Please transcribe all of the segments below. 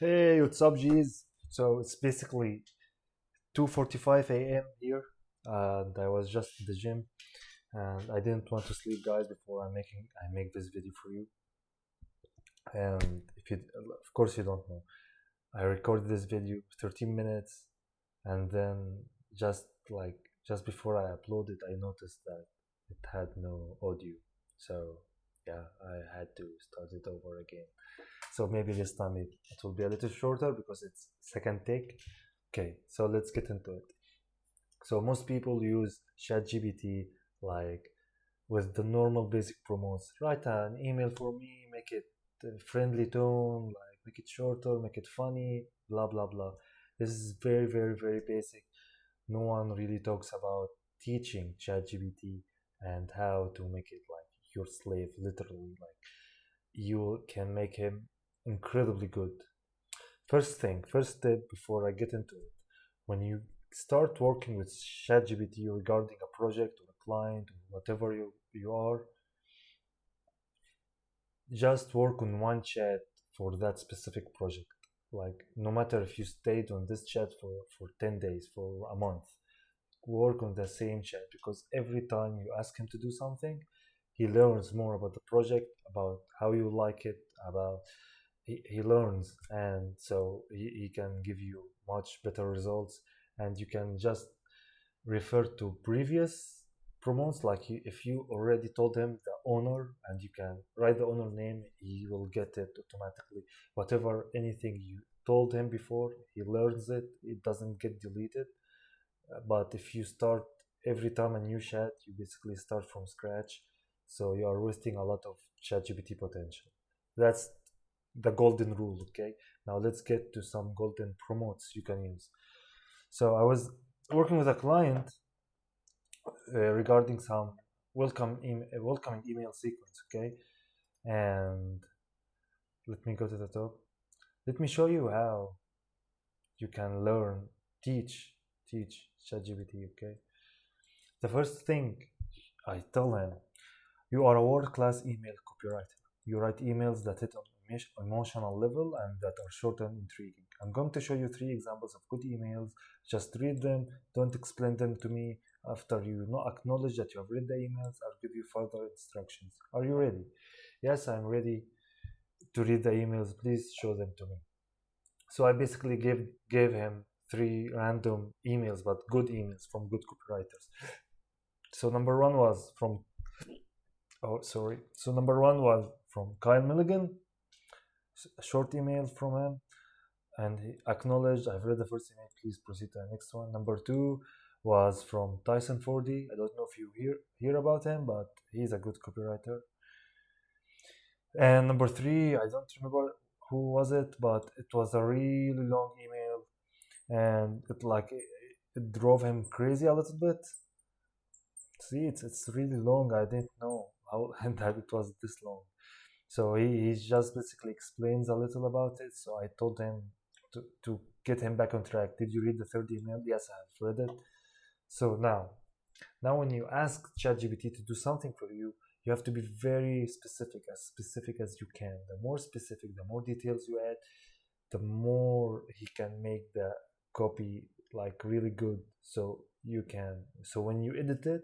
Hey, what's up, G's? So it's basically 2:45 a.m. here, and I was just in the gym, and I didn't want to sleep, guys, before I make this video for you. And if you, of course, you don't know, I recorded this video 13 minutes, and then just like just before I uploaded, I noticed that it had no audio. So yeah, I had to start it over again. So maybe this time it will be a little shorter because it's second take. Okay, so let's get into it. So most people use ChatGPT like with the normal basic promotes. Write an email for me, make it friendly tone, like make it shorter, make it funny, blah blah blah. This is very very very basic. No one really talks about teaching ChatGPT and how to make it like your slave, literally. Like you can make him incredibly good. First step before I get into it, when you start working with ChatGPT regarding a project or a client or whatever you are, just work on one chat for that specific project. Like no matter if you stayed on this chat for 10 days, for a month, work on the same chat because every time you ask him to do something, he learns more about the project, about how you like it, about he learns, and so he can give you much better results. And you can just refer to previous promotes, like if you already told him the owner and you can write the owner name, he will get it automatically. Whatever anything you told him before, he learns it, it doesn't get deleted. But if you start every time a new chat, you basically start from scratch, so you are wasting a lot of ChatGPT potential. That's the golden rule. Okay, now let's get to some golden promotes you can use. So I was working with a client regarding some welcoming email sequence. Okay, and let me go to the top. Let me show you how you can learn, teach, teach ChatGPT. Okay, the first thing I tell him, you are a world-class email copywriter. You write emails that hit on emotional level and that are short and intriguing. I'm going to show you three examples of good emails. Just read them. Don't explain them to me. After you acknowledge that you have read the emails, I'll give you further instructions. Are you ready? Yes, I'm ready to read the emails. Please show them to me. So I basically gave him three random emails, but good emails from good copywriters. So number one was from Oh, sorry. So number one was from Kyle Milligan, a short email from him, and he acknowledged, I've read the first email, please proceed to the next one. Number two was from Tyson Fordy. I don't know if you hear about him, but he's a good copywriter. And number three, I don't remember who was it, but it was a really long email, and it drove him crazy a little bit. See, it's really long. I didn't know how and that it was this long. So he just basically explains a little about it. So I told him to get him back on track. Did you read the third email? Yes, I have read it. So now when you ask ChatGPT to do something for you, you have to be very specific as you can. The more specific, the more details you add, the more he can make the copy like really good. So when you edit it,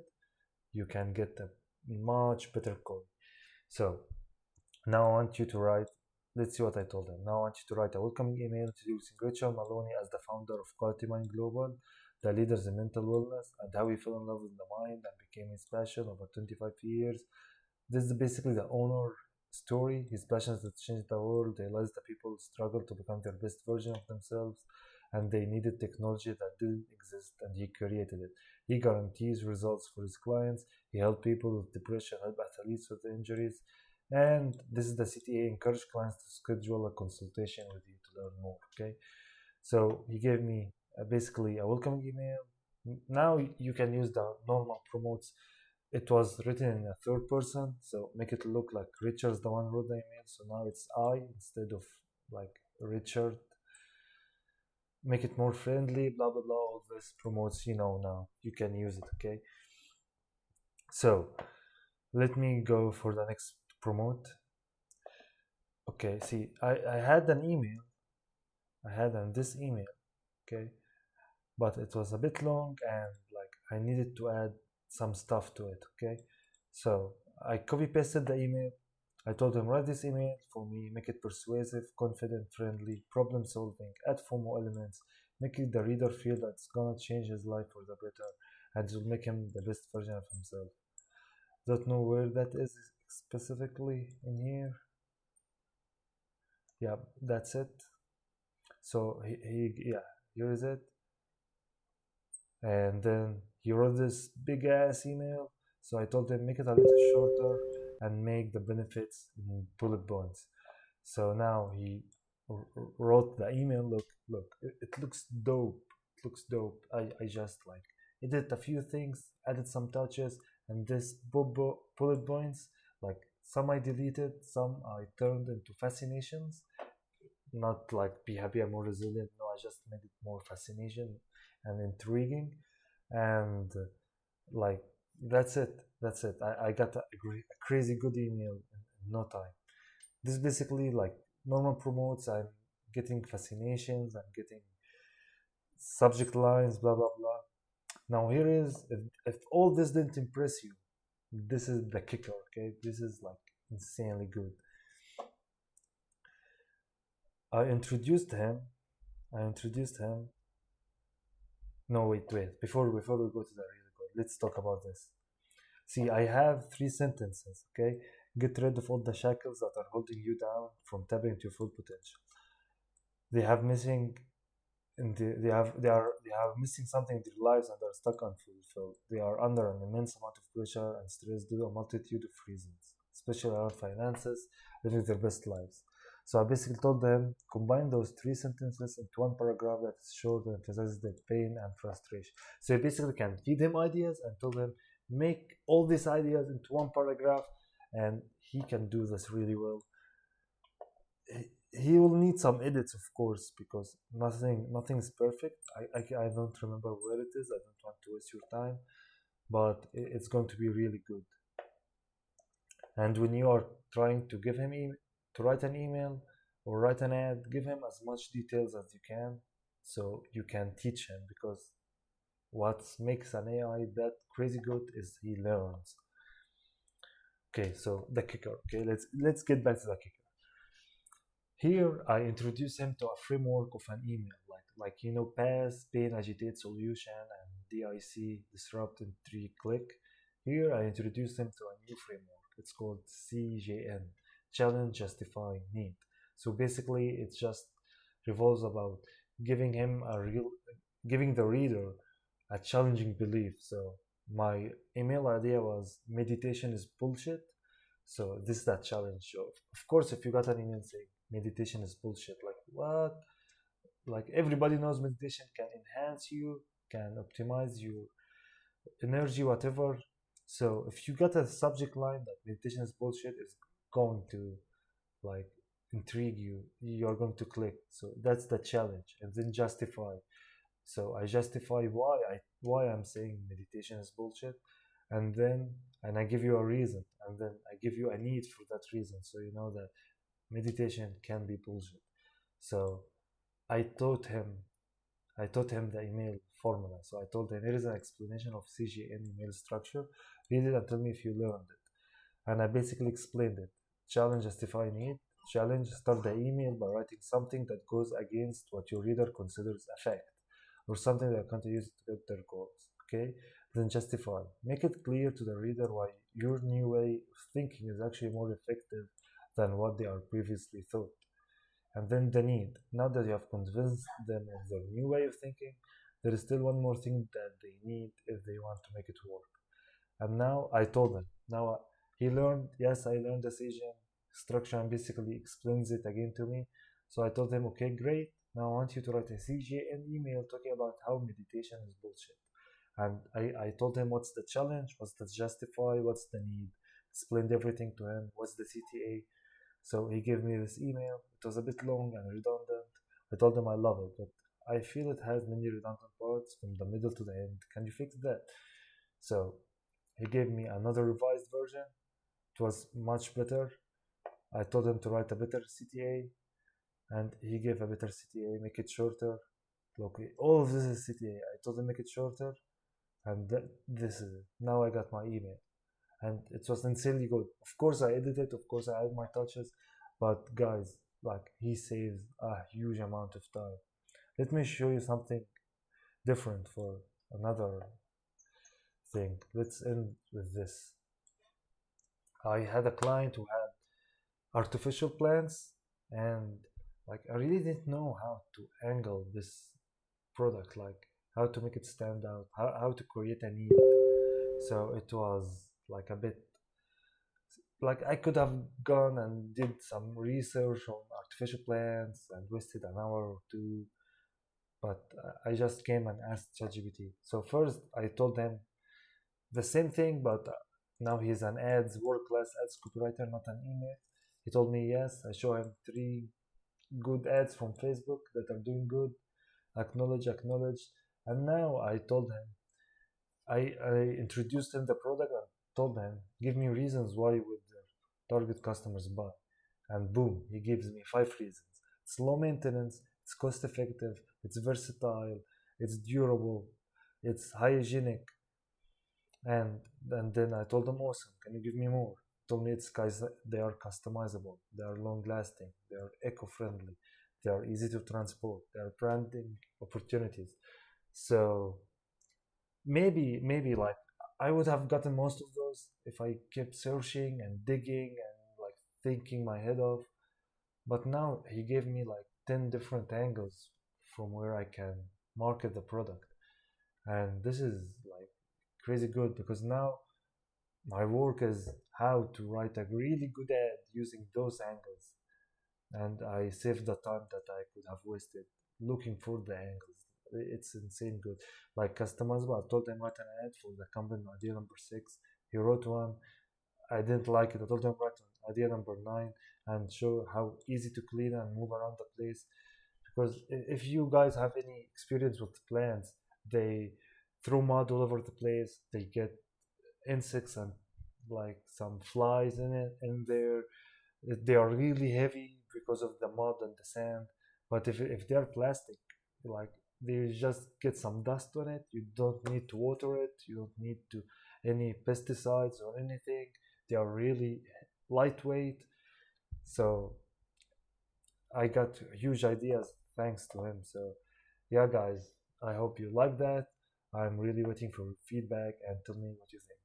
you can get a much better code. So now I want you to write, let's see what I told him. Now I want you to write a welcoming email introducing Richard Maloney as the founder of Quality Mind Global, the leaders in mental wellness, and how he fell in love with the mind and became his passion over 25 years. This is basically the owner story. His passions that changed the world. He realized that people struggle to become their best version of themselves, and they needed technology that didn't exist, and he created it. He guarantees results for his clients. He helped people with depression, help athletes with injuries, and this is the CTA. Encourage clients to schedule a consultation with you to learn more. Okay, so he gave me basically a welcoming email. Now you can use the normal promotes. It was written in a third person, so make it look like Richard's the one who wrote the email. So now it's I instead of like Richard. Make it more friendly, blah blah blah. All this promotes, now you can use it. Okay, so let me go for the next promote. Okay, see, I had an email I had in this email, okay, but it was a bit long and like I needed to add some stuff to it, okay. So I copy pasted the email. I told him, write this email for me, make it persuasive, confident, friendly, problem solving, add FOMO elements, make it the reader feel that it's gonna change his life for the better and it will make him the best version of himself. Don't know where that is specifically in here. Yeah, that's it. So yeah, here is it. And then he wrote this big ass email. So I told him, make it a little shorter and make the benefits in bullet points. So now he wrote the email. Look, it looks dope. It looks dope. I just like edit a few things, added some touches, and this bullet points, like some I deleted, some I turned into fascinations. Not like be happy, I'm more resilient. No, I just made it more fascination and intriguing, and like that's it. That's it. I got a crazy good email in no time. This basically like normal promotes. I'm getting fascinations. I'm getting subject lines. Blah blah blah. Now here is if all this didn't impress you, this is the kicker. Okay, this is like insanely good. I introduced him. I introduced him. No, wait. Before we go to the really good, let's talk about this. See, I have three sentences. Okay, get rid of all the shackles that are holding you down from tapping to your full potential. They have missing, they are missing something in their lives and are stuck unfulfilled. They are under an immense amount of pressure and stress due to a multitude of reasons, especially around finances, living their best lives. So I basically told them combine those three sentences into one paragraph that is short and emphasizes their pain and frustration. So you basically can feed him ideas and told him make all these ideas into one paragraph, and he can do this really well. He will need some edits, of course, because nothing's perfect. I don't remember where it is. I don't want to waste your time, but it's going to be really good. And when you are trying to give him to write an email or write an ad, give him as much details as you can, so you can teach him. Because what makes an AI that crazy good is he learns. Okay, so the kicker. Okay, let's get back to the kicker. Here, I introduce him to a framework of an email, like pass, pain, agitate, solution, and DIC, disrupt in 3 click. Here, I introduce him to a new framework. It's called CJN, challenge, justify, need. So basically, it just revolves about giving him giving the reader a challenging belief. So my email idea was meditation is bullshit. So this is that challenge. So of course, if you got an email saying meditation is bullshit, like what? Like everybody knows meditation can enhance you, can optimize your energy, whatever. So if you got a subject line that meditation is bullshit, it's going to like intrigue you. You're going to click. So that's the challenge, and then justify. So I justify why I'm saying meditation is bullshit, and I give you a reason, and then I give you a need for that reason, so you know that meditation can be bullshit. So I taught him I taught him the email formula. So I told him here is an explanation of CGN email structure. Read it and tell me if you learned it. And I basically explained it. Challenge, justify, need. Challenge, start the email by writing something that goes against what your reader considers a fact, or something that can't use to get their goals. Okay? Then justify. Make it clear to the reader why your new way of thinking is actually more effective than what they are previously thought. And then the need. Now that you have convinced them of their new way of thinking, there is still one more thing that they need if they want to make it work. And now I told him. Now he learned, yes, I learned the Asian structure and basically explains it again to me. So I told him, okay, great. Now I want you to write a CJN email talking about how meditation is bullshit. And I told him what's the challenge, what's the justify, what's the need. Explained everything to him, what's the CTA. So he gave me this email. It was a bit long and redundant. I told him I love it, but I feel it has many redundant parts from the middle to the end. Can you fix that? So he gave me another revised version. It was much better. I told him to write a better CTA. and he gave a better CTA, make it shorter. Look, all of this is CTA. I told him make it shorter, and this is it. Now I got my email, and it was insanely good. Of course, I edited. Of course, I add my touches, but guys, like he saves a huge amount of time. Let me show you something different for another thing. Let's end with this. I had a client who had artificial plants, and like I really didn't know how to angle this product, like how to make it stand out, how to create a need. So it was like a bit like I could have gone and did some research on artificial plants and wasted an hour or two, but I just came and asked ChatGPT. So first I told him the same thing, but now he's an ads, world class ads copywriter, not an email. He told me yes. I show him three good ads from Facebook that are doing good. Acknowledged. And now I told him, I introduced him the product and told him, give me reasons why would their target customers buy. And boom, he gives me 5 reasons. It's low maintenance, it's cost effective, it's versatile, it's durable, it's hygienic, and then I told them, awesome, can you give me more? He told me it's guys, they are customizable, they are long lasting, they are eco friendly, they are easy to transport, they are branding opportunities. So maybe like I would have gotten most of those if I kept searching and digging and like thinking my head off. But now he gave me like 10 different angles from where I can market the product. And this is like crazy good because now my work is how to write a really good ad using those angles, and I saved the time that I could have wasted looking for the angles. It's insane good. Like customizable, I told him write an ad for the company idea number 6. He wrote one. I didn't like it. I told him write idea number 9 and show how easy to clean and move around the place. Because if you guys have any experience with plants, they throw mud all over the place. They get insects and like some flies in there. They are really heavy because of the mud and the sand. But if they're plastic, like they just get some dust on it. You don't need to water it. You don't need to any pesticides or anything. They are really lightweight. So I got huge ideas thanks to him. So yeah, guys, I hope you like that. I'm really waiting for feedback and tell me what you think.